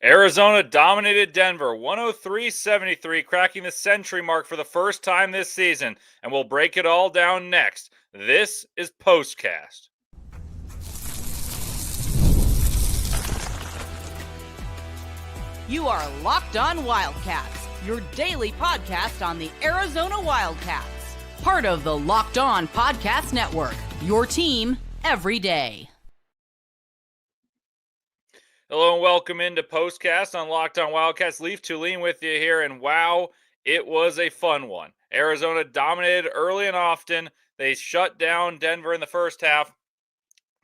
Arizona dominated Denver 103-73, cracking the century mark for the first time this season, and we'll break it all down next. This is Postcast. You are Locked On Wildcats, your daily podcast on the Arizona Wildcats. Part of the Locked On Podcast Network, your team every day. Hello and welcome into Postcast on Locked On Wildcats. Leif Thulin with you here, and wow, it was a fun one. Arizona dominated early and often. They shut down Denver in the first half.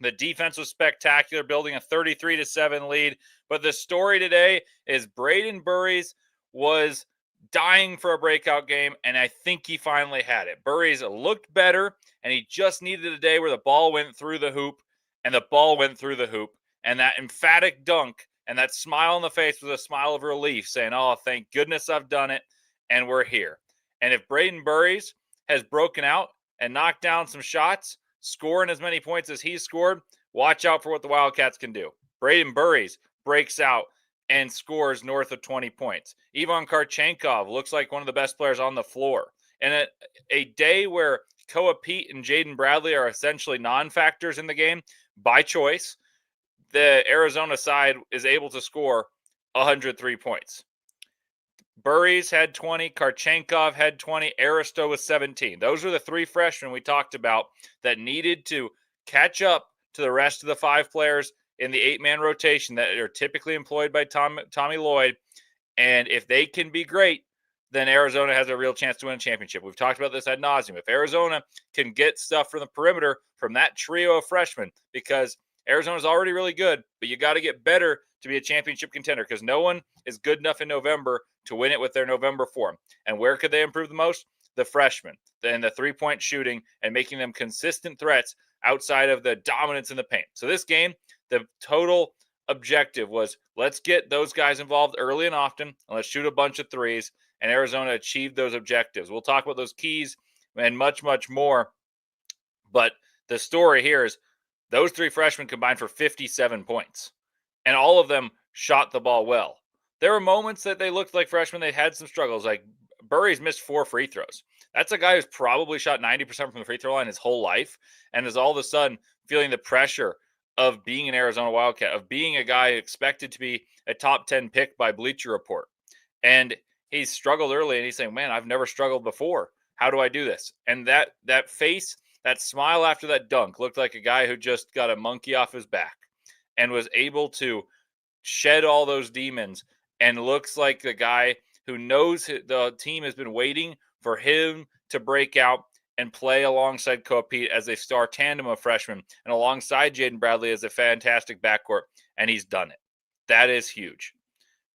The defense was spectacular, building a 33-7 lead. But the story today is Brayden Burries was dying for a breakout game, and I think he finally had it. Burries looked better, and he just needed a day where the ball went through the hoop, and the ball went through the hoop. And that emphatic dunk and that smile on the face was a smile of relief, saying, oh, thank goodness I've done it, and we're here. And if Brayden Burries has broken out and knocked down some shots, scoring as many points as he scored, watch out for what the Wildcats can do. Brayden Burries breaks out and scores north of 20 points. Karchenkov looks like one of the best players on the floor. And a day where Koa Pete and Jaden Bradley are essentially non-factors in the game by choice, the Arizona side is able to score 103 points. Burries had 20, Karchenkov had 20, Aristode was 17. Those are the three freshmen we talked about that needed to catch up to the rest of the five players in the eight-man rotation that are typically employed by Tommy Lloyd. And if they can be great, then Arizona has a real chance to win a championship. We've talked about this ad nauseum. If Arizona can get stuff from the perimeter from that trio of freshmen, because Arizona's already really good, but you got to get better to be a championship contender because no one is good enough in November to win it with their November form. And where could they improve the most? The freshmen and the three-point shooting and making them consistent threats outside of the dominance in the paint. So this game, the total objective was let's get those guys involved early and often, and let's shoot a bunch of threes, and Arizona achieved those objectives. We'll talk about those keys and much, much more. But the story here is those three freshmen combined for 57 points, and all of them shot the ball well. There were moments that they looked like freshmen. They had some struggles, like Burries missed 4 free throws. That's a guy who's probably shot 90% from the free throw line his whole life and is all of a sudden feeling the pressure of being an Arizona Wildcat, of being a guy expected to be a top 10 pick by Bleacher Report. And he's struggled early, and he's saying, man, I've never struggled before. How do I do this? And that face, that smile after that dunk looked like a guy who just got a monkey off his back and was able to shed all those demons and looks like the guy who knows the team has been waiting for him to break out and play alongside Koa Pete as a star tandem of freshmen and alongside Jaden Bradley as a fantastic backcourt, and he's done it. That is huge.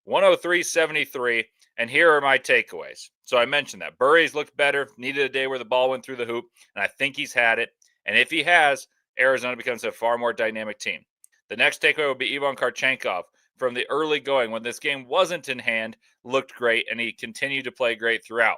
103-73, and here are my takeaways. So I mentioned that. Burries looked better, needed a day where the ball went through the hoop, and I think he's had it. And if he has, Arizona becomes a far more dynamic team. The next takeaway would be Karchenkov from the early going when this game wasn't in hand, looked great, and he continued to play great throughout.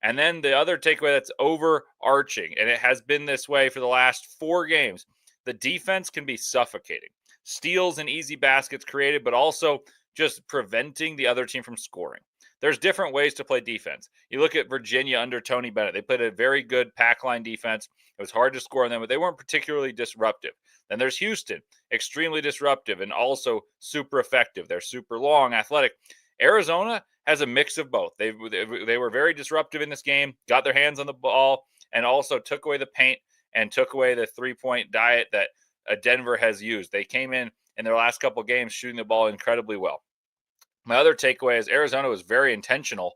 And then the other takeaway that's overarching, and it has been this way for the last 4 games, the defense can be suffocating. Steals and easy baskets created, but also just preventing the other team from scoring. There's different ways to play defense. You look at Virginia under Tony Bennett. They played a very good pack line defense. It was hard to score on them, but they weren't particularly disruptive. Then there's Houston, extremely disruptive and also super effective. They're super long, athletic. Arizona has a mix of both. They were very disruptive in this game, got their hands on the ball, and also took away the paint and took away the three-point diet that Denver has used. They came in their last couple of games shooting the ball incredibly well. My other takeaway is Arizona was very intentional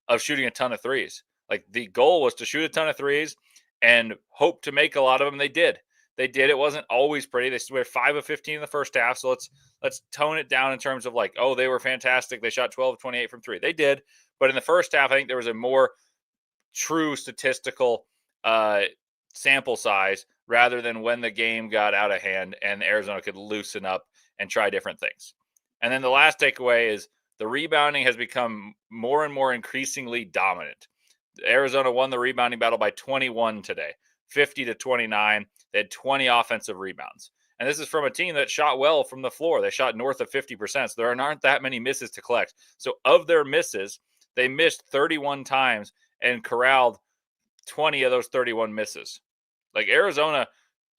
of shooting a ton of threes. Like the goal was to shoot a ton of threes and hope to make a lot of them. They did. It wasn't always pretty. They were 5 of 15 in the first half. So let's tone it down in terms of like, oh, they were fantastic. They shot 12 of 28 from 3. They did. But in the first half, I think there was a more true statistical sample size rather than when the game got out of hand and Arizona could loosen up and try different things. And then the last takeaway is the rebounding has become more and more increasingly dominant. Arizona won the rebounding battle by 21 today, 50-29. They had 20 offensive rebounds. And this is from a team that shot well from the floor. They shot north of 50%. So there aren't that many misses to collect. So of their misses, they missed 31 times and corralled 20 of those 31 misses. Like Arizona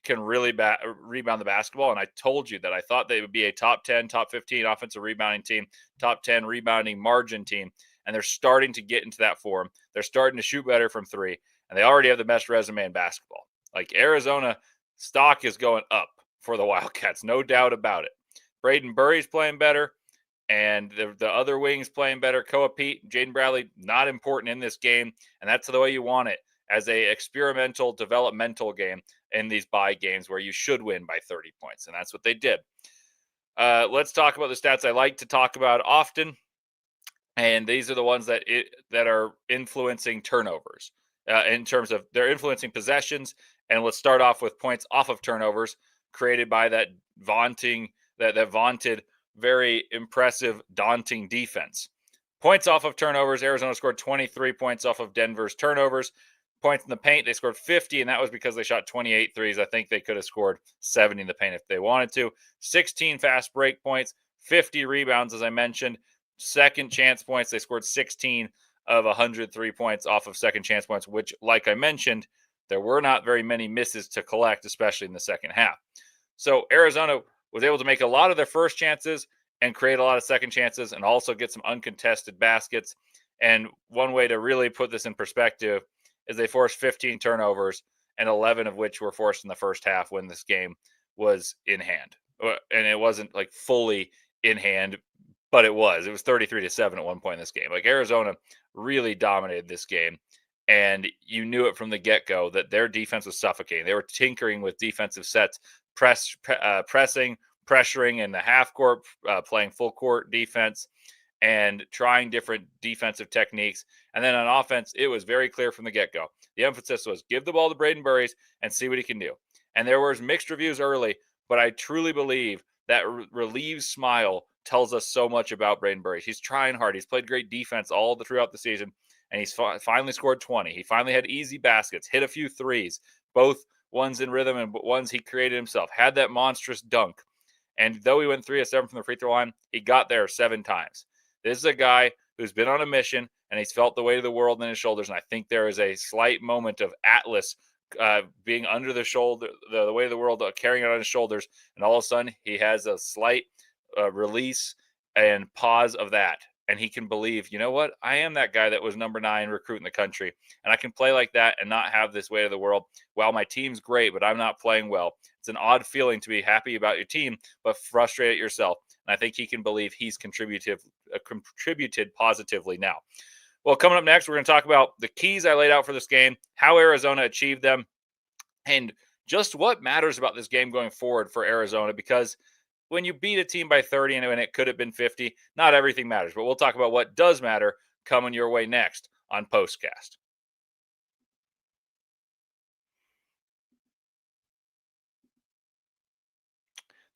can really rebound the basketball. And I told you that I thought they would be a top 10, top 15 offensive rebounding team, top 10 rebounding margin team. And they're starting to get into that form. They're starting to shoot better from three. And they already have the best resume in basketball. Like Arizona stock is going up for the Wildcats, no doubt about it. Brayden Burries playing better. And the other wings playing better. Koa Pete, Jaden Bradley, not important in this game. And that's the way you want it, as a experimental, developmental game in these bye games where you should win by 30 points. And that's what they did. Let's talk about the stats I like to talk about often. And these are the ones that are influencing turnovers in terms of they're influencing possessions. And let's start off with points off of turnovers created by that vaunted, very impressive, daunting defense. Points off of turnovers, Arizona scored 23 points off of Denver's turnovers. Points in the paint, they scored 50, and that was because they shot 28 threes. I think they could have scored 70 in the paint if they wanted to. 16 fast break points, 50 rebounds, as I mentioned. Second chance points, they scored 16 of 103 points off of second chance points, which, like I mentioned, there were not very many misses to collect, especially in the second half. So Arizona was able to make a lot of their first chances and create a lot of second chances and also get some uncontested baskets. And one way to really put this in perspective is they forced 15 turnovers, and 11 of which were forced in the first half when this game was in hand. And it wasn't like fully in hand, but it was 33-7 at one point in this game. Like Arizona really dominated this game. And you knew it from the get-go that their defense was suffocating. They were tinkering with defensive sets, pressing, pressuring in the half court, playing full court defense, and trying different defensive techniques. And then on offense, it was very clear from the get-go. The emphasis was give the ball to Brayden Burries and see what he can do. And there was mixed reviews early, but I truly believe that relieved smile tells us so much about Brayden Burries. He's trying hard. He's played great defense throughout the season, and he's finally scored 20. He finally had easy baskets, hit a few threes, both ones in rhythm and ones he created himself, had that monstrous dunk. And though he went 3 of 7 from the free throw line, he got there 7 times. This is a guy who's been on a mission, and he's felt the weight of the world on his shoulders. And I think there is a slight moment of Atlas being under the shoulder, the weight of the world, carrying it on his shoulders. And all of a sudden, he has a slight release and pause of that. And he can believe, you know what? I am that guy that was number 9 recruit in the country. And I can play like that and not have this weight of the world. Well, my team's great, but I'm not playing well. It's an odd feeling to be happy about your team, but frustrated yourself. And I think he can believe he's contributed positively now. Well, coming up next, we're going to talk about the keys I laid out for this game, how Arizona achieved them, and just what matters about this game going forward for Arizona, because when you beat a team by 30 and it could have been 50, not everything matters. But we'll talk about what does matter coming your way next on Postcast.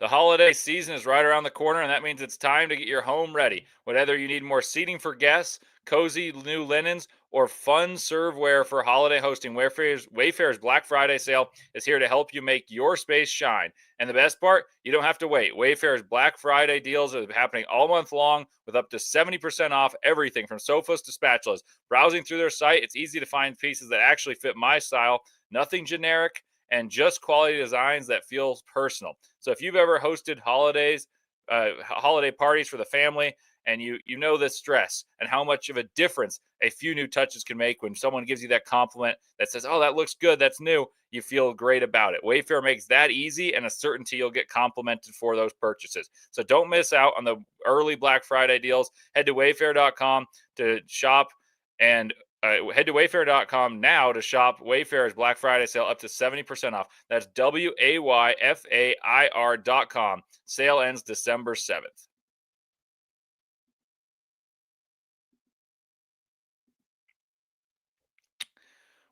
The holiday season is right around the corner, and that means it's time to get your home ready. Whether you need more seating for guests, cozy new linens, or fun serveware for holiday hosting, Wayfair's Black Friday sale is here to help you make your space shine. And the best part, you don't have to wait. Wayfair's Black Friday deals are happening all month long with up to 70% off everything from sofas to spatulas. Browsing through their site, it's easy to find pieces that actually fit my style, nothing generic, and just quality designs that feels personal. So if you've ever hosted holiday parties for the family, and you know the stress and how much of a difference a few new touches can make when someone gives you that compliment that says, oh, that looks good, that's new, you feel great about it. Wayfair makes that easy and a certainty you'll get complimented for those purchases. So don't miss out on the early Black Friday deals. Head to wayfair.com to shop and head to wayfair.com now to shop Wayfair's Black Friday sale up to 70% off. That's WAYFAIR.com. Sale ends December 7th.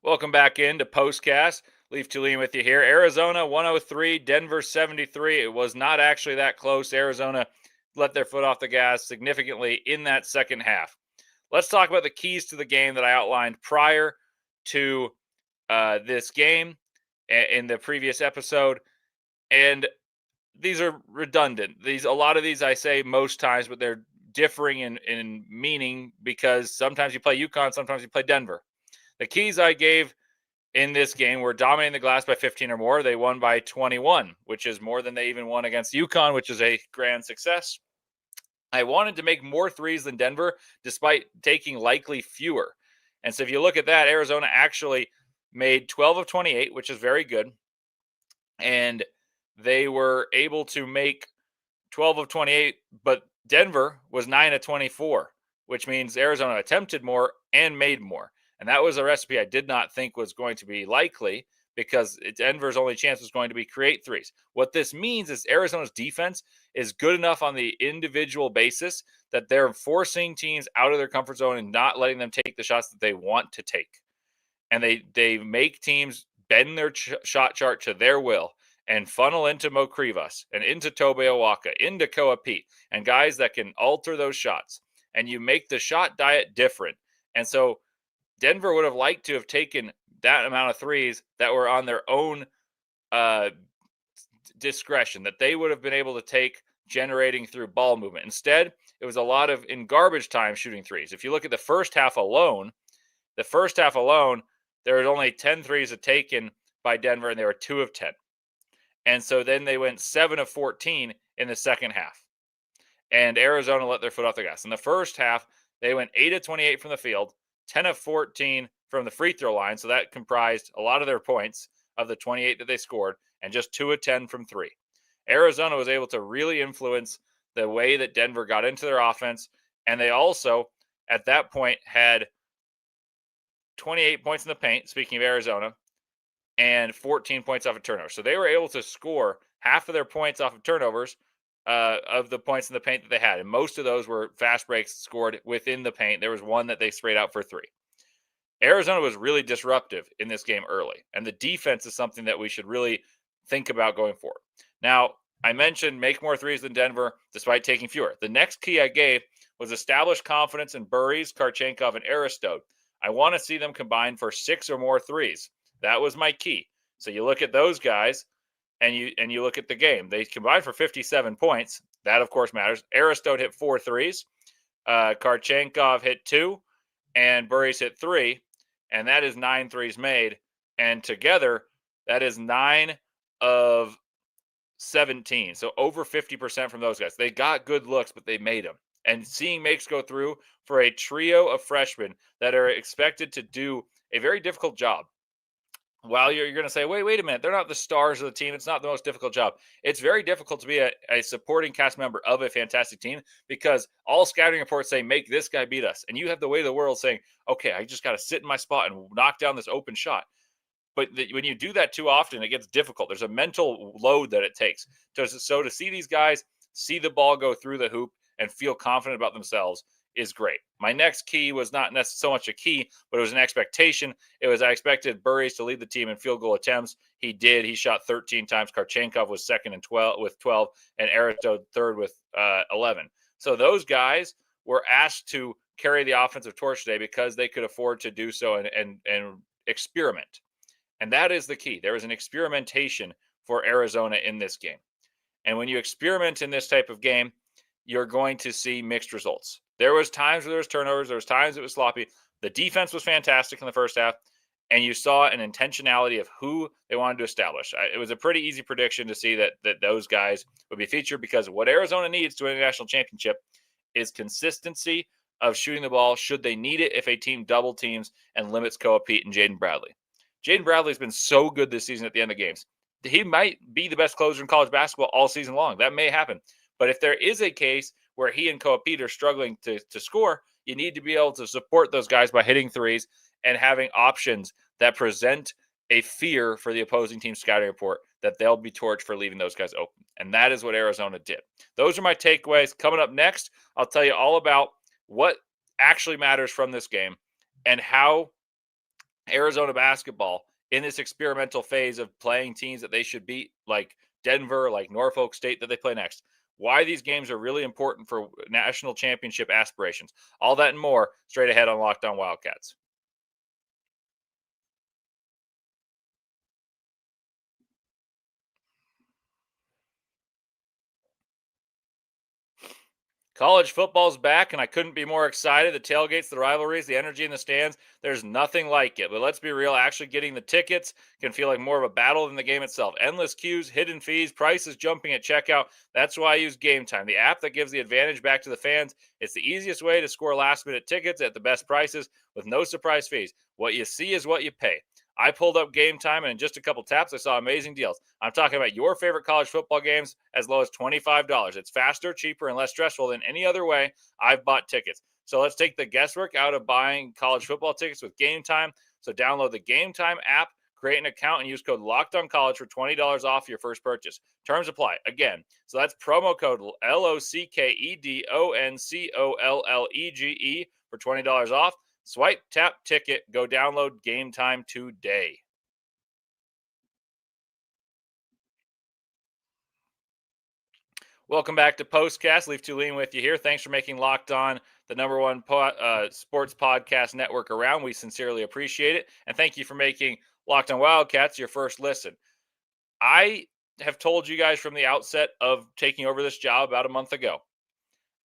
Welcome back into Postcast. Leif Thulin with you here. Arizona 103, Denver 73. It was not actually that close. Arizona let their foot off the gas significantly in that second half. Let's talk about the keys to the game that I outlined prior to this game in the previous episode. And these are redundant. A lot of these I say most times, but they're differing in meaning because sometimes you play UConn, sometimes you play Denver. The keys I gave in this game were dominating the glass by 15 or more. They won by 21, which is more than they even won against UConn, which is a grand success. I wanted to make more threes than Denver, despite taking likely fewer. And so if you look at that, Arizona actually made 12 of 28, which is very good. And they were able to make 12 of 28, but Denver was 9 of 24, which means Arizona attempted more and made more. And that was a recipe I did not think was going to be likely because Denver's only chance was going to be create threes. What this means is Arizona's defense is good enough on the individual basis that they're forcing teams out of their comfort zone and not letting them take the shots that they want to take. And they make teams bend their shot chart to their will and funnel into Mo Krivas and into Tobe Awaka, into Koa Pete, and guys that can alter those shots. And you make the shot diet different. And so Denver would have liked to have taken that amount of threes that were on their own discretion, that they would have been able to take generating through ball movement. Instead, it was a lot of in garbage time shooting threes. If you look at the first half alone, there was only 10 threes taken by Denver, and they were 2 of 10. And so then they went 7 of 14 in the second half. And Arizona let their foot off the gas. In the first half, they went 8 of 28 from the field, 10 of 14 from the free throw line. So that comprised a lot of their points of the 28 that they scored, and just 2 of 10 from three. Arizona was able to really influence the way that Denver got into their offense. And they also, at that point, had 28 points in the paint, speaking of Arizona, and 14 points off of turnovers. So they were able to score half of their points off of turnovers of the points in the paint that they had. And most of those were fast breaks scored within the paint. There was one that they sprayed out for three. Arizona was really disruptive in this game early. And the defense is something that we should really think about going forward. Now, I mentioned make more threes than Denver despite taking fewer. The next key I gave was establish confidence in Burries, Karchenkov, and Aristode. I want to see them combine for 6 or more threes. That was my key. So you look at those guys and you look at the game. They combined for 57 points. That, of course, matters. Aristode hit 4 threes. Karchenkov hit 2. And Burries hit 3. And that is 9 threes made. And together, that is 9 of 17. So over 50% from those guys. They got good looks, but they made them. And seeing makes go through for a trio of freshmen that are expected to do a very difficult job. While you're going to say, wait a minute, they're not the stars of the team. It's not the most difficult job. It's very difficult to be a supporting cast member of a fantastic team because all scouting reports say, make this guy beat us. And you have the weight of the world saying, okay, I just got to sit in my spot and knock down this open shot. But when you do that too often, it gets difficult. There's a mental load that it takes. So to see these guys see the ball go through the hoop and feel confident about themselves is great. My next key was not so much a key, but it was an expectation. It was I expected Burries to lead the team in field goal attempts. He did. He shot 13 times. Karchenkov was second and 12 with 12, and Aristode third with 11. So those guys were asked to carry the offensive torch today because they could afford to do so and experiment. And that is the key. There is an experimentation for Arizona in this game. And when you experiment in this type of game, you're going to see mixed results. There was times where there was turnovers. There was times it was sloppy. The defense was fantastic in the first half, and you saw an intentionality of who they wanted to establish. It was a pretty easy prediction to see that those guys would be featured because what Arizona needs to win a national championship is consistency of shooting the ball should they need it if a team double teams and limits Koa Pete and Jaden Bradley. Jaden Bradley's been so good this season at the end of games. He might be the best closer in college basketball all season long. That may happen. But if there is a case where he and Koa Pete are struggling to score, you need to be able to support those guys by hitting threes and having options that present a fear for the opposing team's scouting report that they'll be torched for leaving those guys open. And that is what Arizona did. Those are my takeaways. Coming up next, I'll tell you all about what actually matters from this game and how Arizona basketball in this experimental phase of playing teams that they should beat, like Denver, like Norfolk State that they play next. Why these games are really important for national championship aspirations. All that and more straight ahead on Locked On Wildcats. College football's back, and I couldn't be more excited. The tailgates, the rivalries, the energy in the stands, there's nothing like it. But let's be real, actually getting the tickets can feel like more of a battle than the game itself. Endless queues, hidden fees, prices jumping at checkout. That's why I use Gametime, the app that gives the advantage back to the fans. It's the easiest way to score last-minute tickets at the best prices with no surprise fees. What you see is what you pay. I pulled up Gametime, and in just a couple taps, I saw amazing deals. I'm talking about your favorite college football games as low as $25. It's faster, cheaper, and less stressful than any other way I've bought tickets. So let's take the guesswork out of buying college football tickets with Gametime. So download the Gametime app, create an account, and use code LOCKEDONCollege for $20 off your first purchase. Terms apply. Again, so that's promo code LOCKEDONCOLLEGE for $20 off. Swipe, tap, ticket, go download Gametime today. Welcome back to Postcast. Leif Thulin with you here. Thanks for making Locked On the number one sports podcast network around. We sincerely appreciate it. And thank you for making Locked On Wildcats your first listen. I have told you guys from the outset of taking over this job about a month ago.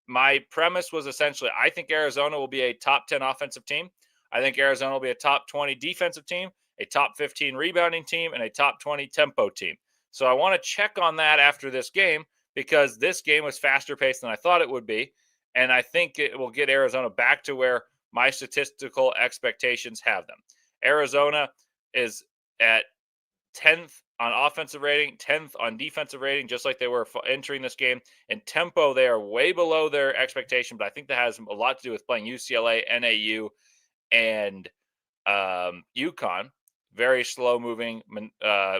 My premise was essentially, I think Arizona will be a top 10 offensive team. I think Arizona will be a top 20 defensive team, a top 15 rebounding team, and a top 20 tempo team. So I want to check on that after this game because this game was faster paced than I thought it would be. And I think it will get Arizona back to where my statistical expectations have them. Arizona is at 10th on offensive rating, 10th on defensive rating, just like they were entering this game. In tempo, they are way below their expectation, but I think that has a lot to do with playing UCLA, NAU, and UConn. Very slow-moving,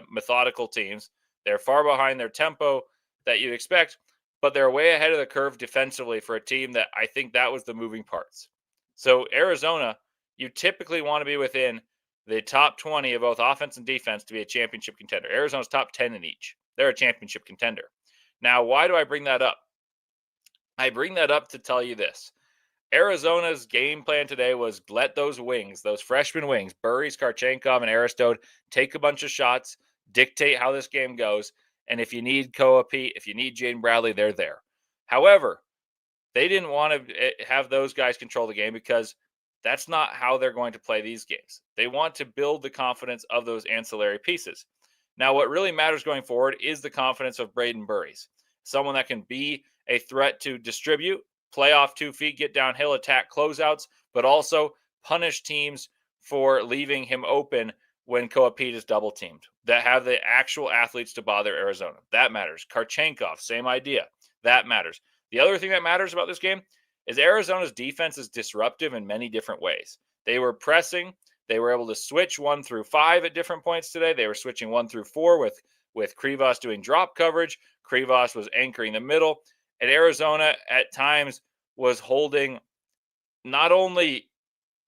methodical teams. They're far behind their tempo that you'd expect, but they're way ahead of the curve defensively for a team that I think that was the moving parts. So Arizona, you typically want to be within the top 20 of both offense and defense to be a championship contender. Arizona's top 10 in each. They're a championship contender. Now, why do I bring that up? I bring that up to tell you this. Arizona's game plan today was let those wings, those freshman wings, Burries, Karchenkov, and Aristode, take a bunch of shots, dictate how this game goes. And if you need Koa Pete, if you need Jaden Bradley, they're there. However, they didn't want to have those guys control the game because that's not how they're going to play these games. They want to build the confidence of those ancillary pieces. Now, what really matters going forward is the confidence of Brayden Burries, someone that can be a threat to distribute, play off 2 feet, get downhill, attack closeouts, but also punish teams for leaving him open when Koa Pete is double teamed, that have the actual athletes to bother Arizona. That matters. Karchenkov, same idea. That matters. The other thing that matters about this game is Arizona's defense is disruptive in many different ways. They were pressing. They were able to switch 1 through 5 at different points today. They were switching 1 through 4 with Krivas doing drop coverage. Krivas was anchoring the middle. And Arizona at times was holding not only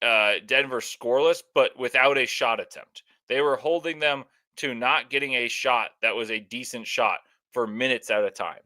Denver scoreless, but without a shot attempt. They were holding them to not getting a shot that was a decent shot for minutes at a time.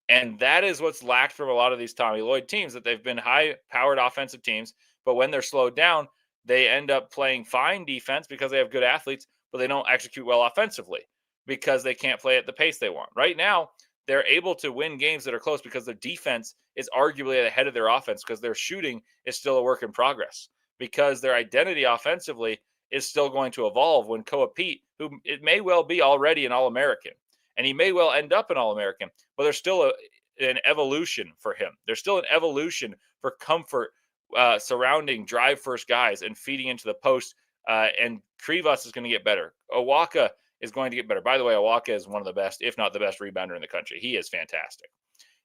And that is what's lacked from a lot of these Tommy Lloyd teams, that they've been high-powered offensive teams, but when they're slowed down, they end up playing fine defense because they have good athletes, but they don't execute well offensively because they can't play at the pace they want. Right now, they're able to win games that are close because their defense is arguably ahead of their offense because their shooting is still a work in progress, because their identity offensively is still going to evolve when Koa Pete, who it may well be already an All-American, and he may well end up an All-American, but there's still an evolution for him. There's still an evolution for comfort surrounding drive-first guys and feeding into the post, and Krivas is going to get better. Owaka is going to get better. By the way, Owaka is one of the best, if not the best rebounder in the country. He is fantastic.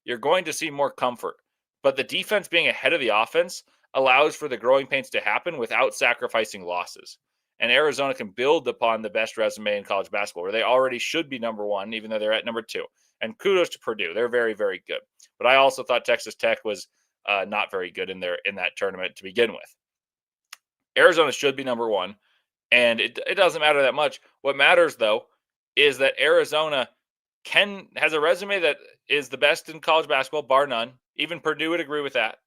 You're going to see more comfort, but the defense being ahead of the offense allows for the growing pains to happen without sacrificing losses. And Arizona can build upon the best resume in college basketball, where they already should be number 1, even though they're at number 2. And kudos to Purdue. They're very, very good. But I also thought Texas Tech was not very good in that tournament to begin with. Arizona should be number 1, and it doesn't matter that much. What matters, though, is that Arizona has a resume that is the best in college basketball, bar none. Even Purdue would agree with that.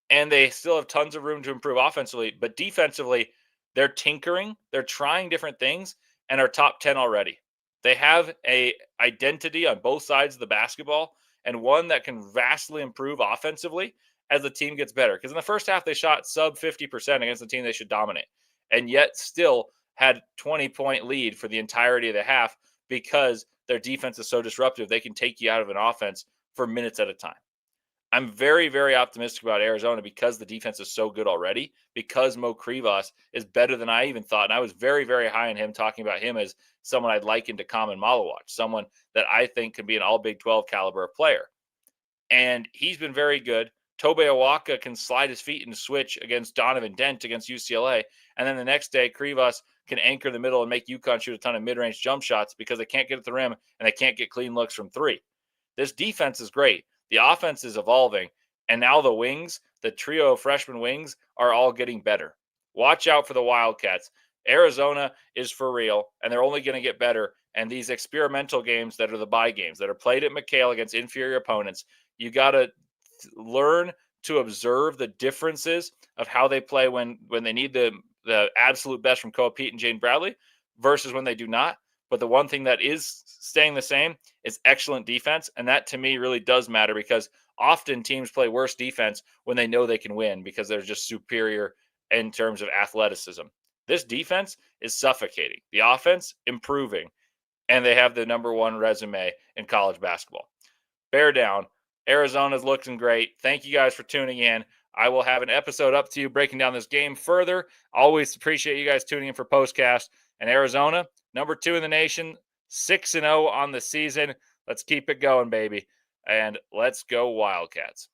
And they still have tons of room to improve offensively, but defensively, they're tinkering, they're trying different things, and are top 10 already. They have a identity on both sides of the basketball, and one that can vastly improve offensively as the team gets better. Because in the first half, they shot sub 50% against the team they should dominate, and yet still had 20-point lead for the entirety of the half because their defense is so disruptive. They can take you out of an offense for minutes at a time. I'm very, very optimistic about Arizona because the defense is so good already, because Mo Krivas is better than I even thought. And I was very, very high on him, talking about him as someone I'd liken to Common Malawatch, someone that I think can be an all Big 12 caliber player. And he's been very good. Tobe Awaka can slide his feet and switch against Donovan Dent against UCLA. And then the next day, Krivas can anchor the middle and make UConn shoot a ton of mid-range jump shots because they can't get at the rim and they can't get clean looks from three. This defense is great. The offense is evolving. And now the wings, the trio of freshman wings, are all getting better. Watch out for the Wildcats. Arizona is for real, and they're only going to get better. And these experimental games that are the bye games that are played at McHale against inferior opponents, you got to learn to observe the differences of how they play when they need the absolute best from Koa Pete and Jane Bradley versus when they do not. But the one thing that is staying the same is excellent defense. And that to me really does matter, because often teams play worse defense when they know they can win because they're just superior in terms of athleticism. This defense is suffocating. The offense improving. And they have the number one resume in college basketball. Bear down. Arizona's looking great. Thank you guys for tuning in. I will have an episode up to you breaking down this game further. Always appreciate you guys tuning in for Postcast. And Arizona, number 2 in the nation, 6-0 on the season. Let's keep it going, baby. And let's go Wildcats.